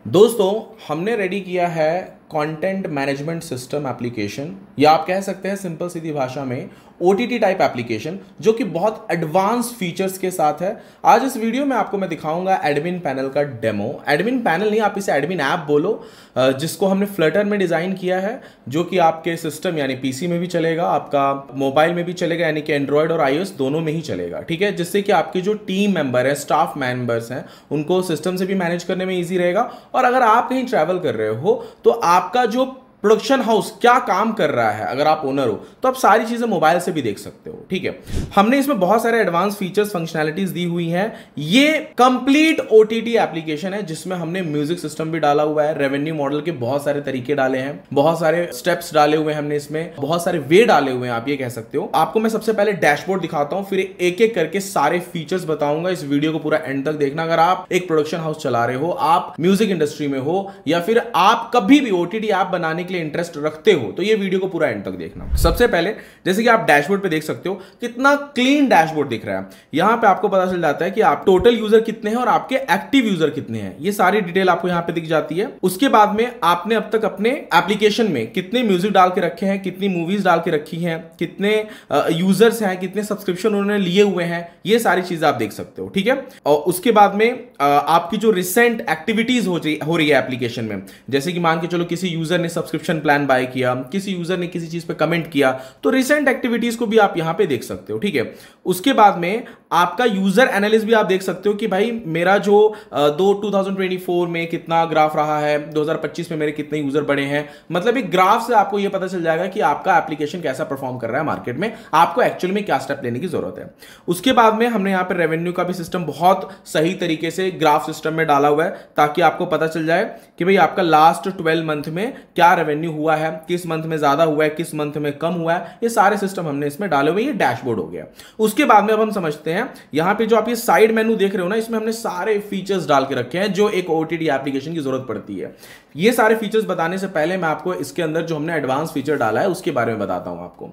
दोस्तों, हमने रेडी किया है कंटेंट मैनेजमेंट सिस्टम एप्लीकेशन, या आप कह सकते हैं सिंपल सीधी भाषा में OTT टाइप एप्लीकेशन, जो कि बहुत एडवांस फीचर्स के साथ है। आज इस वीडियो में आपको मैं दिखाऊंगा एडमिन पैनल का डेमो। एडमिन पैनल नहीं, आप इसे एडमिन ऐप बोलो, जिसको हमने फ्लटर में डिज़ाइन किया है, जो कि आपके सिस्टम यानी PC में भी चलेगा, आपका मोबाइल में भी चलेगा, यानी कि एंड्रॉयड और iOS दोनों में ही चलेगा। ठीक है, जिससे कि आपके जो टीम मेंबर है, स्टाफ मेंबर्स हैं, उनको सिस्टम से भी मैनेज करने में ईजी रहेगा। और अगर आप कहीं ट्रैवल कर रहे हो तो आपका जो प्रोडक्शन हाउस क्या काम कर रहा है, अगर आप ओनर हो तो आप सारी चीजें मोबाइल से भी देख सकते हो। ठीक है, हमने इसमें बहुत सारे एडवांस फीचर्स फंक्शनैलिटीज दी हुई हैं। ये कंप्लीट OTT एप्लीकेशन है, जिसमें हमने म्यूजिक सिस्टम भी डाला हुआ है, रेवेन्यू मॉडल के बहुत सारे तरीके डाले हैं, बहुत सारे स्टेप्स डाले हुए हैं हमने इसमें, बहुत सारे वे डाले हुए हैं, आप ये कह सकते हो। आपको मैं सबसे पहले डैशबोर्ड दिखाता हूं, फिर एक एक करके सारे फीचर्स बताऊंगा। इस वीडियो को पूरा एंड तक देखना। अगर आप एक प्रोडक्शन हाउस चला रहे हो, आप म्यूजिक इंडस्ट्री में हो, या फिर आप कभी भी OTT ऐप बनाने के लिए इंटरेस्ट रखते हो, तो ये वीडियो को पूरा एंड तक देखना। सबसे पहले जैसे कि आप डैशबोर्ड पे देख सकते हो, कितना क्लीन डैशबोर्ड दिख रहा है। यहां पे आपको पता चल जाता है कि आप टोटल यूजर कितने हैं और आपके एक्टिव यूजर कितने हैं। ये सारी डिटेल आपको यहां पे दिख जाती है। उसके बाद में आपने अब तक अपने एप्लीकेशन में कितने म्यूजिक डाल के रखे हैं, कितनी मूवीज डाल के रखी हैं, कितने यूजर्स हैं, कितने सब्सक्रिप्शन उन्होंने लिए हुए हैं, ये सारी चीजें आप देख सकते हो। ठीक है, और उसके बाद में आपकी जो रिसेंट एक्टिविटीज हो रही है एप्लीकेशन में, जैसे कि मान के चलो किसी यूजर ने सब्सक्रिप्शन प्लान बाय किया, किसी यूजर ने किसी चीज पे कमेंट किया, तो रिसेंट एक्टिविटीज को भी आप यहां पे देख सकते हो। ठीक है, उसके बाद में आपका यूजर एनालिसिस भी आप देख सकते हो कि भाई मेरा जो 2024 में कितना ग्राफ रहा है, 2025 में मेरे कितने यूजर बढ़े हैं। मतलब एक ग्राफ से आपको यह पता चल जाएगा कि आपका एप्लीकेशन कैसा परफॉर्म कर रहा है मार्केट में, आपको एक्चुअल में क्या स्टेप लेने की जरूरत है। उसके बाद में हमने यहां पर रेवेन्यू का भी सिस्टम बहुत सही तरीके से ग्राफ सिस्टम में डाला हुआ है, ताकि आपको पता चल जाए कि भाई आपका लास्ट 12 मंथ में क्या रेवेन्यू हुआ है, किस मंथ में ज्यादा हुआ है, किस मंथ में कम हुआ है। ये सारे सिस्टम हमने इसमें डाले हुए। ये डैशबोर्ड हो गया। उसके बाद में अब हम समझते हैं, यहां पे जो आप ये साइड मेनू देख रहे हो ना, इसमें हमने सारे फीचर्स डाल के रखे हैं जो एक OTT एप्लीकेशन की जरूरत पड़ती है। ये सारे फीचर्स बताने से पहले मैं आपको इसके अंदर जो हमने एडवांस फीचर डाला है उसके बारे में बताता हूं आपको।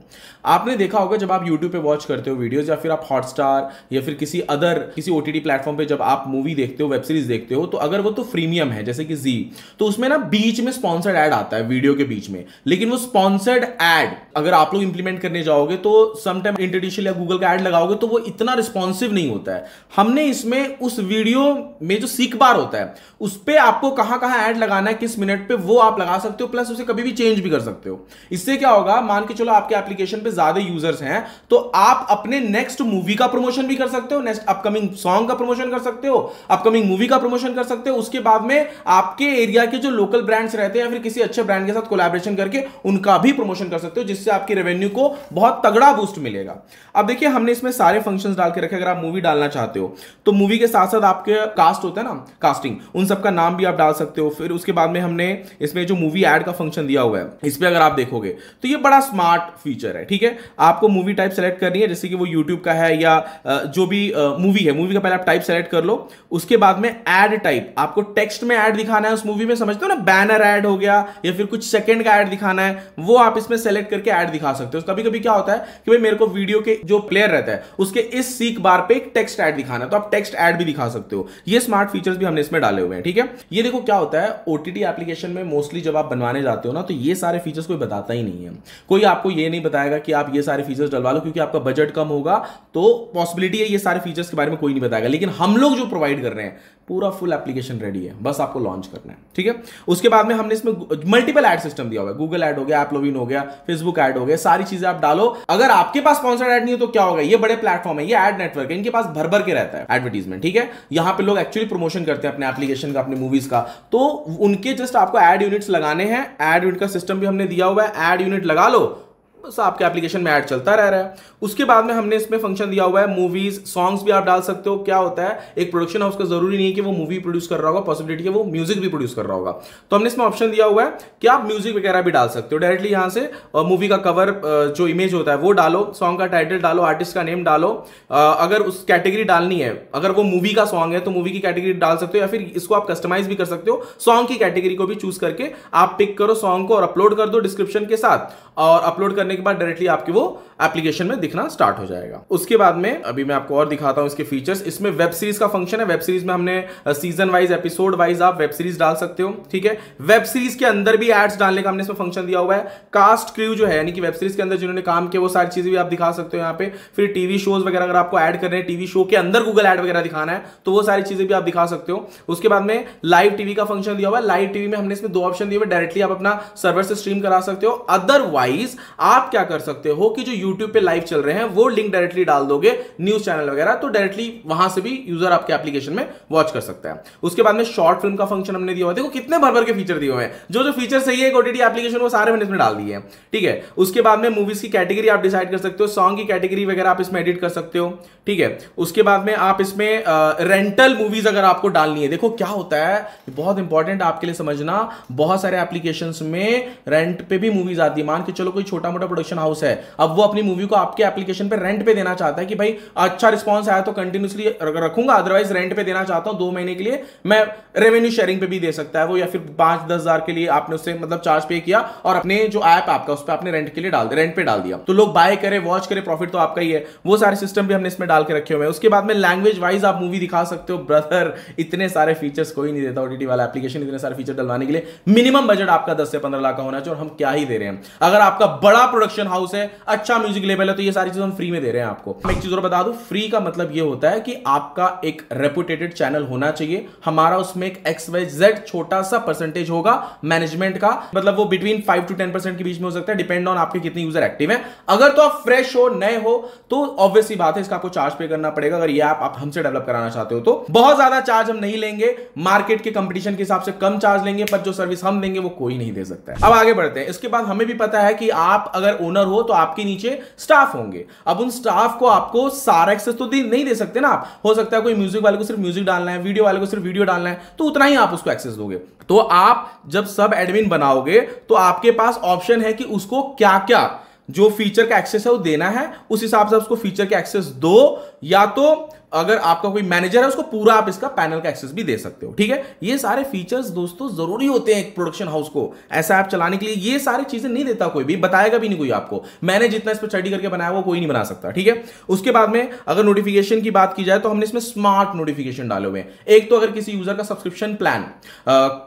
आपने देखा होगा जब आप YouTube पे वॉच करते हो वीडियोस, या फिर आप हॉटस्टार या फिर किसी OTT प्लेटफॉर्म पे जब आप मूवी देखते हो, वेब सीरीज देखते हो, तो अगर वो तो फ्रीमियम है जैसे कि जी, तो उसमें ना बीच में स्पॉन्सर्ड ऐड आता है वीडियो के बीच में। लेकिन वो स्पॉन्सर्ड ऐड अगर आप लोग इंप्लीमेंट करने जाओगे तो समटाइम इंटरनेशनल या गूगल का ऐड लगाओगे तो वो इतना रिस्पॉन्सिव नहीं होता है। हमने इसमें उस वीडियो में जो सीख बार होता है उस पे आपको कहां कहां ऐड लगाना है, किस मिनट पे, वो आप लगा सकते हो, प्लस उसे कभी भी चेंज भी कर सकते हो। इससे क्या होगा, मान के चलो आपके एप्लीकेशन पे ज्यादा यूजर्स हैं, तो आप अपने नेक्स्ट मूवी का प्रमोशन भी कर सकते हो, नेक्स्ट अपकमिंग सॉन्ग का प्रमोशन कर सकते हो, अपकमिंग मूवी का प्रमोशन कर सकते हो। उसके बाद में आपके एरिया के जो लोकल ब्रांड्स रहते हैं या फिर किसी अच्छे ब्रांड के साथ कोलैबोरेशन करके उनका भी प्रमोशन कर सकते हो, जिससे आपकी रेवेन्यू को बहुत तगड़ा बूस्ट मिलेगा। अब देखिए, हमने इसमें सारे फंक्शंस डाल के रखे। अगर आप मूवी डालना चाहते हो तो मूवी के साथ साथ आपके कास्ट होता है ना, कास्टिंग, उन सबका नाम भी आप डाल सकते हो। फिर उसके बाद में हमने इसमें जो मूवी ऐड का फंक्शन दिया हुआ है, इस पे अगर आप देखोगे तो ये बड़ा स्मार्ट फीचर है। ठीक है, आपको मूवी टाइप सेलेक्ट करनी है, जैसे कि वो यूट्यूब का है या जो भी मूवी है, मूवी का पहले आप टाइप सेलेक्ट कर लो। उसके बाद में ऐड टाइप, आपको टेक्स्ट में ऐड दिखाना है उस मूवी में, समझते हो ना, बैनर ऐड हो गया या फिर कुछ सेकंड का ऐड दिखाना है, वो आप इसमें सेलेक्ट करके ऐड दिखा सकते हो। कभी कभी क्या होता है कि भाई मेरे को वीडियो के जो प्लेयर रहता है उसके इस सीक बार पे एक टेक्स्ट ऐड दिखाना है, तो आप टेक्स्ट ऐड भी दिखा सकते हो। ये स्मार्ट फीचर्स भी हमने इसमें डाले हुए हैं। ठीक है, ये देखो क्या होता है, OTT एप्लीकेशन में मोस्टली जब आप बनवाने जाते हो ना, तो ये सारे फीचर्स कोई बताता ही नहीं है। कोई आपको ये नहीं बताएगा कि आप ये सारे फीचर्स डलवा लो, क्योंकि आपका बजट कम होगा, तो पॉसिबिलिटी है ये सारे फीचर्स के बारे में कोई नहीं बताएगा। लेकिन हम लोग जो प्रोवाइड कर रहे हैं, पूरा फुल एप्लीकेशन रेडी है, बस आपको लॉन्च करना है। ठीक है, उसके बाद में हमने इसमें मल्टीपल ऐड सिस्टम दिया हुआ है। गूगल ऐड हो गया, एप्लोविन हो गया, फेसबुक ऐड हो गया, सारी चीजें आप डालो। अगर आपके पास स्पॉन्सर्ड ऐड नहीं है तो क्या होगा, ये बड़े प्लेटफॉर्म है, ये ऐड नेटवर्क है, इनके पास भर भर के रहता है एडवर्टीजमेंट। ठीक है, यहां पे लोग एक्चुअली प्रमोशन करते हैं अपने एप्लीकेशन का, अपनी मूवीज का, तो उनके जस्ट आपको ऐड यूनिट्स लगाने हैं। ऐड यूनिट का सिस्टम भी हमने दिया हुआ है, ऐड यूनिट लगा लो, बस आपके एप्लीकेशन में ऐड चलता रह रहा है। उसके बाद में हमने इसमें फंक्शन दिया हुआ है मूवीज, सॉन्ग्स भी आप डाल सकते हो। क्या होता है, एक प्रोडक्शन हाउस का जरूरी नहीं है कि वो मूवी प्रोड्यूस कर रहा होगा, पॉसिबिलिटी है वो म्यूजिक भी प्रोड्यूस कर रहा होगा, तो हमने इसमें ऑप्शन दिया हुआ है कि आप म्यूजिक वगैरह भी डाल सकते हो डायरेक्टली यहां से। मूवी का कवर जो इमेज होता है वो डालो, सॉन्ग का टाइटल डालो, आर्टिस्ट का नेम डालो। अगर उस कैटेगरी डालनी है, अगर वो मूवी का सॉन्ग है तो मूवी की कैटेगरी डाल सकते हो, या फिर इसको आप कस्टमाइज भी कर सकते हो, सॉन्ग की कैटेगरी को भी चूज करके आप पिक करो सॉन्ग को और अपलोड कर दो डिस्क्रिप्शन के साथ। और अपलोड करने करने के बाद डायरेक्टली आपके वो एप्लीकेशन में दिखना स्टार्ट हो जाएगा। उसके बाद में अभी मैं आपको और दिखाता हूं इसके फीचर्स। इसमें वेब सीरीज का फंक्शन है। वेब सीरीज में हमने सीजन वाइज, एपिसोड वाइज आप वेब सीरीज डाल सकते हो, ठीक है। वेब सीरीज के अंदर भी एड्स डालने का हमने इसमें फंक्शन दिया हुआ है। कास्ट क्रू जो है, यानी कि वेब सीरीज के अंदर जिन्होंने काम किया वो सारी चीजें भी आप दिखा सकते हो यहाँ पे। फिर टीवी शोज वगैरह अगर आपको ऐड करने हैं, टीवी शो के अंदर गूगल ऐड वगैरह दिखाना है तो वो सारी चीजें भी आप दिखा सकते हो। उसके बाद में लाइव टीवी का फंक्शन दिया हुआ है। लाइव टीवी में हमने इसमें 2 ऑप्शन दिए हुए, डायरेक्टली आप अपना सर्वर से स्ट्रीम करा सकते हो। अदरवाइज आप क्या कर सकते हो कि जो यूट्यूब पे लाइव चल रहे हैं वो लिंक डायरेक्टली डाल दोगे, न्यूज चैनल वगैरह, तो डायरेक्टली वहां से भी यूजर आपके एप्लीकेशन में वॉच कर सकता है। उसके बाद में शॉर्ट फिल्म का फंक्शन हमने दिया हुआ है। देखो कितने भर के फीचर दिए हुए हैं। जो फीचर सही है ओटीटी एप्लीकेशन वो सारे मैंने इसमें डाल दिए हैं, ठीक है। उसके बाद में मूवीज की कैटेगरी आप डिसाइड कर सकते हो, सॉन्ग की कैटेगरी वगैरह आप इसमें एडिट कर सकते हो, ठीक है। उसके बाद में आप इसमें रेंटल मूवीज अगर आपको डालनी है, देखो क्या होता है, बहुत इंपॉर्टेंट आपके लिए समझना, बहुत सारे एप्लीकेशंस में रेंट पे भी मूवीज आती है। मान के चलो कोई छोटा मोटा प्रोडक्शन हाउस है, अब वो अपनी मूवी को आपके एप्लीकेशन पे रेंट पे देना चाहता है कि भाई अच्छा रिस्पॉन्स आया तो कंटिन्यूसली रखूंगा, अदरवाइज रेंट पे देना चाहता हूं 2 महीने के लिए, मैं रेवेन्यू शेयरिंग पे भी दे सकता है वो, या फिर 5-10 हजार के लिए आपने उससे मतलब चार्ज पे किया और अपने जो ऐप आपका उस पर आपने रेंट के लिए रेंट पे डाल दिया, तो लोग बाय करे, वॉच करे, प्रॉफिट तो आपका ही है। वो सारे सिस्टम भी हमने इसमें डाल के रखे हुए हैं। उसके बाद में लैंग्वेज वाइज आप मूवी दिखा सकते हो। ब्रदर इतने सारे फीचर्स कोई नहीं देता ओटीटी वाला एप्लीकेशन, इतने सारे फीचर डलवाने के लिए मिनिमम बजट आपका 10 से 15 लाख का होना चाहिए, और हम क्या ही दे रहे हैं। अगर आपका बड़ा प्रोडक्शन हाउस है, अच्छा म्यूजिक लेवल है, तो ये सारी चीजें हम फ्री में दे रहे हैं आपको। मैं एक चीज और बता दूं, फ्री का मतलब ये होता है कि आपका एक रेपुटेटेड चैनल होना चाहिए। हमारा उसमें एक XYZ छोटा सा परसेंटेज होगा मैनेजमेंट का, मतलब वो बिटवीन 5 to 10% के बीच में हो सकता है, डिपेंड ऑन आपके कितने यूजर एक्टिव हैं। अगर तो आप फ्रेश हो, नए हो, तो ऑब्वियसली बात है इसका आपको चार्ज पे करना पड़ेगा। अगर ये आप हमसे डेवलप कराना चाहते हो तो बहुत ज्यादा चार्ज हम नहीं लेंगे, मार्केट के कंपटीशन के हिसाब से कम चार्ज लेंगे, पर जो सर्विस हम देंगे वो कोई नहीं दे सकता है। अब आगे बढ़ते हैं। इसके बाद हमें भी पता है कि आप अगर ओनर हो तो आपके नीचे स्टाफ होंगे। अब उन स्टाफ को आपको सारा एक्सेस तो नहीं दे सकते ना आप। हो सकता है कोई म्यूजिक वाले को सिर्फ म्यूजिक डालना है, वीडियो वाले को सिर्फ वीडियो डालना है, तो उतना ही आप उसको एक्सेस दोगे। तो आप जब सब एडमिन बनाओगे तो आपके पास ऑप्शन है कि उसको क्या क्या जो फीचर का एक्सेस है वो देना है, उस हिसाब से उसको फीचर के एक्सेस दो, या तो अगर आपका कोई मैनेजर है उसको पूरा आप इसका पैनल का एक्सेस भी दे सकते हो, ठीक है। ये सारे फीचर्स दोस्तों जरूरी होते हैं एक प्रोडक्शन हाउस को ऐसा ऐप चलाने के लिए। ये सारी चीजें नहीं देता कोई भी, बताएगा भी नहीं कोई आपको। मैंने जितना इस पर स्टडी करके बनाया वो कोई नहीं बना सकता, ठीक है। उसके बाद में अगर नोटिफिकेशन की बात की जाए तो हमने इसमें स्मार्ट नोटिफिकेशन डाले हुए हैं। एक तो अगर किसी यूजर का सब्सक्रिप्शन प्लान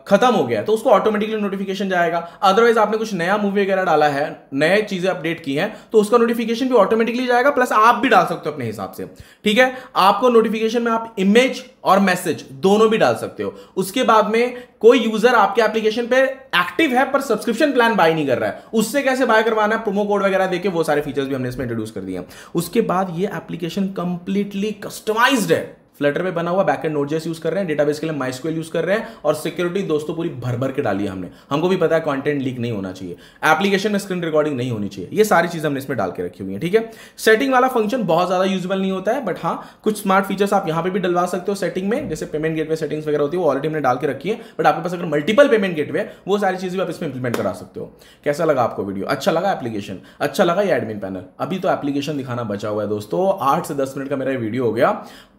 खत्म हो गया तो उसको ऑटोमेटिकली नोटिफिकेशन जाएगा। अदरवाइज आपने कुछ नया मूवी वगैरह डाला है, नए चीजें अपडेट की हैं, तो उसका नोटिफिकेशन भी ऑटोमेटिकली जाएगा, प्लस आप भी डाल सकते हो अपने हिसाब से, ठीक है। आपको नोटिफिकेशन में आप इमेज और मैसेज दोनों भी डाल सकते हो। उसके बाद में कोई यूजर आपके एप्लीकेशन पे एक्टिव है पर सब्सक्रिप्शन प्लान बाय नहीं कर रहा है, उससे कैसे बाय करवाना है, प्रोमो कोड वगैरह देके, वो सारे फीचर्स भी हमने इसमें इंट्रोड्यूस कर दिए हैं। उसके बाद ये एप्लीकेशन कंप्लीटली कस्टमाइज्ड है। फ्लटर पे बना हुआ बैकएंड नोड.जेएस यूज कर रहे हैं, डेटाबेस के लिए MySQL यूज कर रहे हैं, और सिक्योरिटी दोस्तों पूरी भर के डाली है हमने। हमको भी पता है कंटेंट लीक नहीं होना चाहिए, एप्लीकेशन में स्क्रीन रिकॉर्डिंग नहीं होनी चाहिए, ये सारी चीजें हमने इसमें डाल के रखी हुई है, ठीक है। सेटिंग वाला फंक्शन बहुत ज्यादा यूजेबल नहीं होता है, बट हाँ कुछ स्मार्ट फीचर्स आप यहां पे भी डलवा सकते हो सेटिंग में, जैसे पेमेंट गेटवे सेटिंग्स वगैरह होती है वो ऑलरेडी हमने डाल के रखी है। बट आपके पास अगर मल्टीपल पेमेंट गेटवे, वो सारी चीजें आप इसमें इंप्लीमेंट करा सकते हो। कैसा लगा आपको वीडियो? अच्छा लगा एप्लीकेशन? अच्छा लगा ये एडमिन पैनल? अभी तो एप्लीकेशन दिखाना बचा हुआ है दोस्तों। 8 से 10 मिनट का मेरा वीडियो हो गया।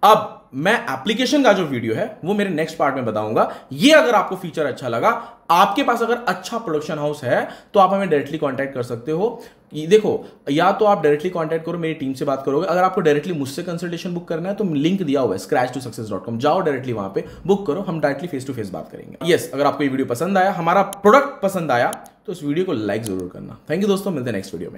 अब मैं एप्लीकेशन का जो वीडियो है वो मेरे नेक्स्ट पार्ट में बताऊंगा। ये अगर आपको फीचर अच्छा लगा, आपके पास अगर अच्छा प्रोडक्शन हाउस है, तो आप हमें डायरेक्टली कांटेक्ट कर सकते हो। देखो, या तो आप डायरेक्टली कांटेक्ट करो, मेरी टीम से बात करोगे। अगर आपको डायरेक्टली मुझसे कंसल्टेशन बुक करना है तो लिंक दिया हुआ है scratch2success.com, जाओ डायरेक्टली वहां पे बुक करो, हम डायरेक्टली फेस टू फेस बात करेंगे। यस, अगर आपको ये वीडियो पसंद आया, हमारा प्रोडक्ट पसंद आया, तो इस वीडियो को लाइक जरूर करना। थैंक यू दोस्तों, मिलते हैं नेक्स्ट वीडियो में।